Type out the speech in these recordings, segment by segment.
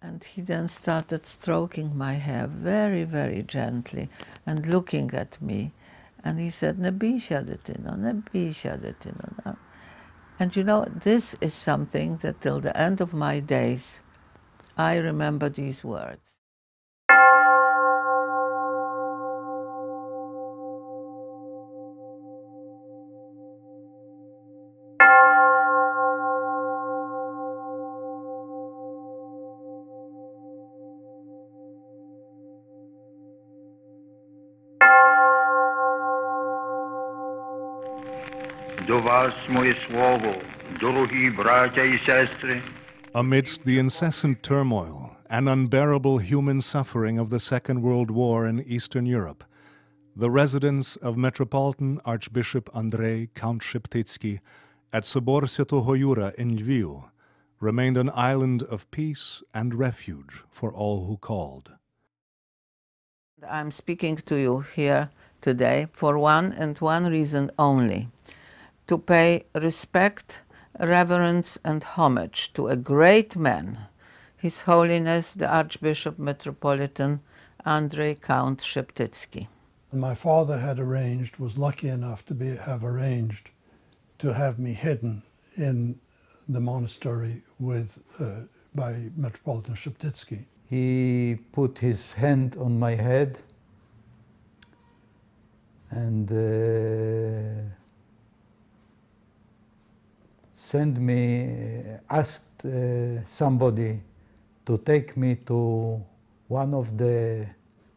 And he then started stroking my hair very, very gently and looking at me. And he said, "Ne bійся, дитино, не бійся, дитино." And you know, this is something that till the end of my days, I remember these words. До вас моє слово, дорогі браття і сестри. Amidst the incessant turmoil and unbearable human suffering of the Second World War in Eastern Europe, the residence of Metropolitan Archbishop Andrei Count Sheptytsky at Sobor Святого Юра in Lviv remained an island of peace and refuge for all who called. I'm speaking to you here today for one and one reason only: to pay respect, reverence, and homage to a great man, His Holiness the Archbishop Metropolitan Andrei Count Sheptytsky. My father was lucky enough to have arranged to have me hidden in the monastery by Metropolitan Sheptytsky. He put his hand on my head and asked somebody to take me to one of the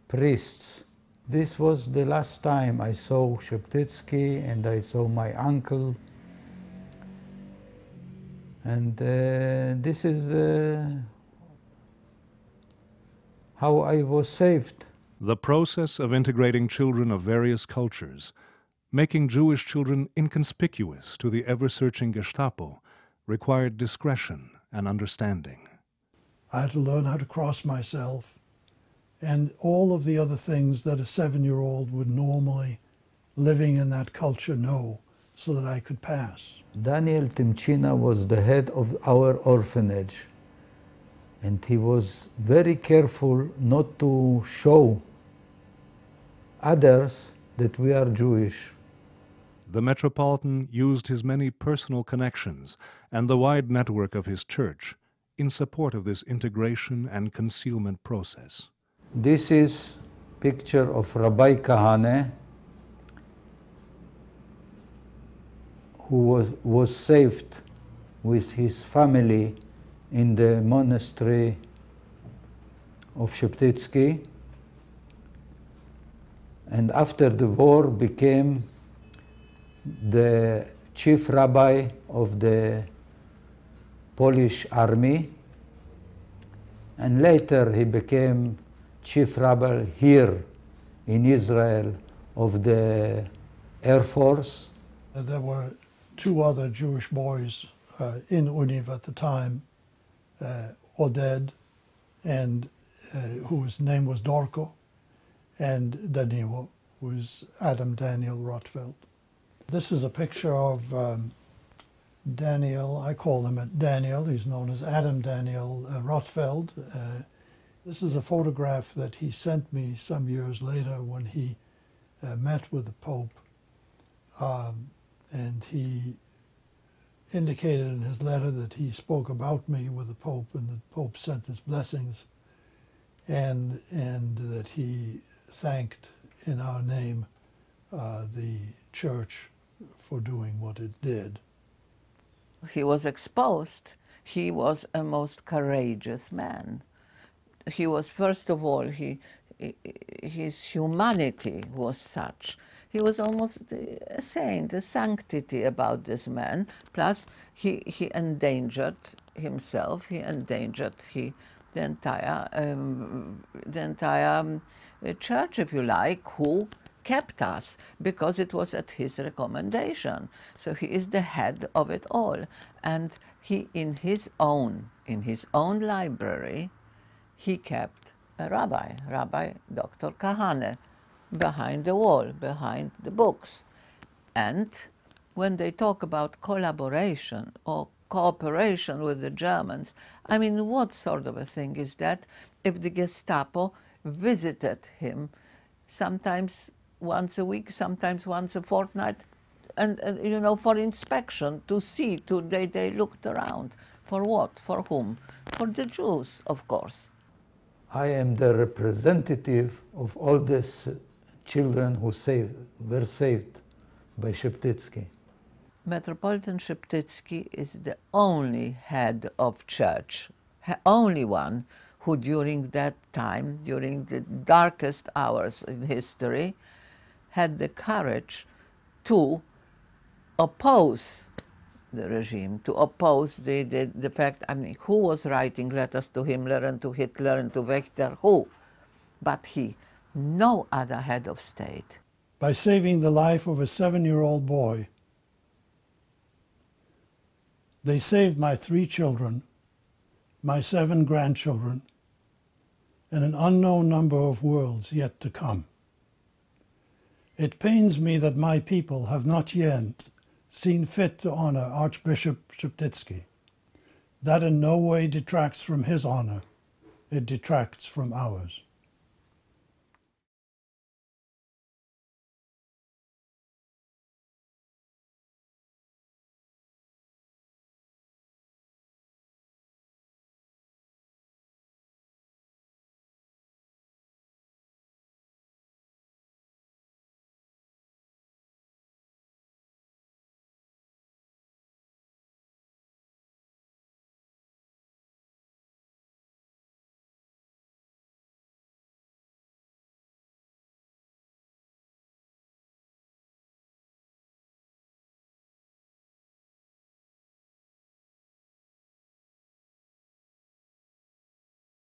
priests. This was the last time I saw Sheptytsky and I saw my uncle. And this is how I was saved. The process of integrating children of various cultures, making Jewish children inconspicuous to the ever-searching Gestapo, required discretion and understanding. I had to learn how to cross myself and all of the other things that a 7-year-old would normally, living in that culture, know, so that I could pass. Daniel Timchina was the head of our orphanage, and he was very careful not to show others that we are Jewish. The Metropolitan used his many personal connections and the wide network of his church in support of this integration and concealment process. This is a picture of Rabbi Kahane, who was saved with his family in the monastery of Sheptytsky, and after the war became the chief rabbi of the Polish army, and later he became chief rabbi here in Israel of the Air Force. There were 2 other Jewish boys in Univ at the time, Oded, and whose name was Dorko, and Danilo, who's Adam Daniel Rotfeld. This is a picture of Daniel. I call him Daniel. He's known as Adam Daniel Rotfeld. This is a photograph that he sent me some years later when he met with the Pope. And he indicated in his letter that he spoke about me with the Pope, and the Pope sent his blessings, and that he thanked in our name the church for doing what it did. He was exposed. He was a most courageous man. He was, first of all, his humanity was such. He was almost a saint, a sanctity about this man. Plus, he endangered himself. He endangered the entire church, if you like, who kept us, because it was at his recommendation. So he is the head of it all, and he, in his own library, he kept a Rabbi Dr. Kahane, behind the wall, behind the books. And when they talk about collaboration or cooperation with the Germans, I mean, what sort of a thing is that if the Gestapo visited him sometimes once a week, sometimes once a fortnight, and you know, for inspection, to see, they looked around. For what? For whom? For the Jews, of course. I am the representative of all these children who were saved by Sheptytsky. Metropolitan Sheptytsky is the only head of church, only one who during that time, during the darkest hours in history, had the courage to oppose the regime, to oppose the fact, I mean, who was writing letters to Himmler and to Hitler and to Wächter? Who? But he, no other head of state. By saving the life of a 7-year-old boy, they saved my 3 children, my 7 grandchildren, and an unknown number of worlds yet to come. It pains me that my people have not yet seen fit to honor Archbishop Sheptytsky. That in no way detracts from his honor, it detracts from ours.